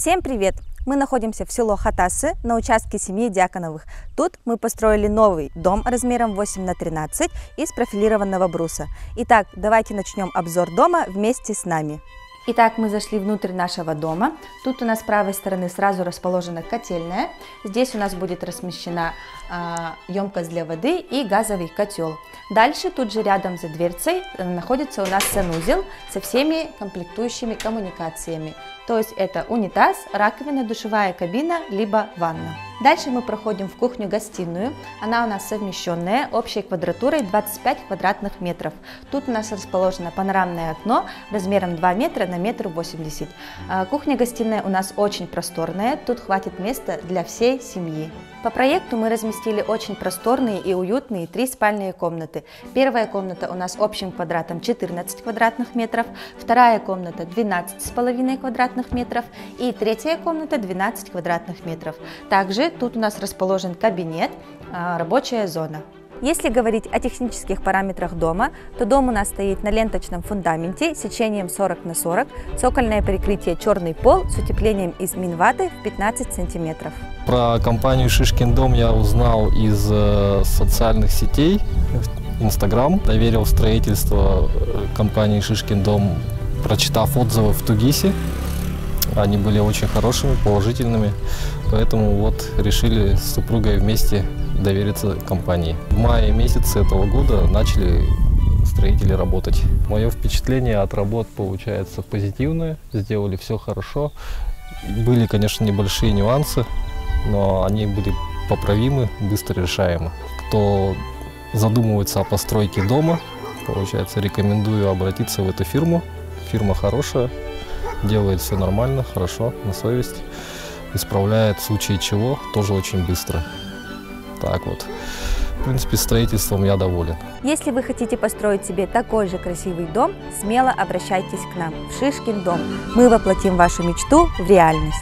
Всем привет! Мы находимся в село Хатасы на участке семьи Дьяконовых. Тут мы построили новый дом размером 8 на 13 из профилированного бруса. Итак, давайте начнем обзор дома вместе с нами. Итак, мы зашли внутрь нашего дома. Тут у нас с правой стороны сразу расположена котельная. Здесь у нас будет размещена емкость для воды и газовый котел. Дальше, тут же рядом за дверцей, находится у нас санузел со всеми комплектующими коммуникациями. То есть это унитаз, раковина, душевая кабина, либо ванна. Дальше мы проходим в кухню-гостиную. Она у нас совмещенная, общей квадратурой 25 квадратных метров. Тут у нас расположено панорамное окно размером 2 метра на 1,80 м. Кухня-гостиная у нас очень просторная, тут хватит места для всей семьи. По проекту мы разместили очень просторные и уютные 3 спальные комнаты. Первая комната у нас общим квадратом 14 квадратных метров, вторая комната 12,5 квадратных метров и третья комната 12 квадратных метров. Также тут у нас расположен кабинет, рабочая зона. Если говорить о технических параметрах дома, то дом у нас стоит на ленточном фундаменте сечением 40 на 40, цокольное перекрытие черный пол с утеплением из минваты в 15 сантиметров. Про компанию Шишкин дом я узнал из социальных сетей, Instagram. Доверил строительство компании Шишкин дом, прочитав отзывы в Тугисе. Они были очень хорошими, положительными, поэтому вот решили с супругой вместе довериться компании. В мае месяце этого года начали строители работать. Мое впечатление от работ получается позитивное, сделали все хорошо. Были, конечно, небольшие нюансы, но они были поправимы, быстро решаемы. Кто задумывается о постройке дома, получается, рекомендую обратиться в эту фирму. Фирма хорошая. Делает все нормально, хорошо, на совесть. Исправляет в случае чего тоже очень быстро. Так вот. В принципе, строительством я доволен. Если вы хотите построить себе такой же красивый дом, смело обращайтесь к нам в Шишкин дом. Мы воплотим вашу мечту в реальность.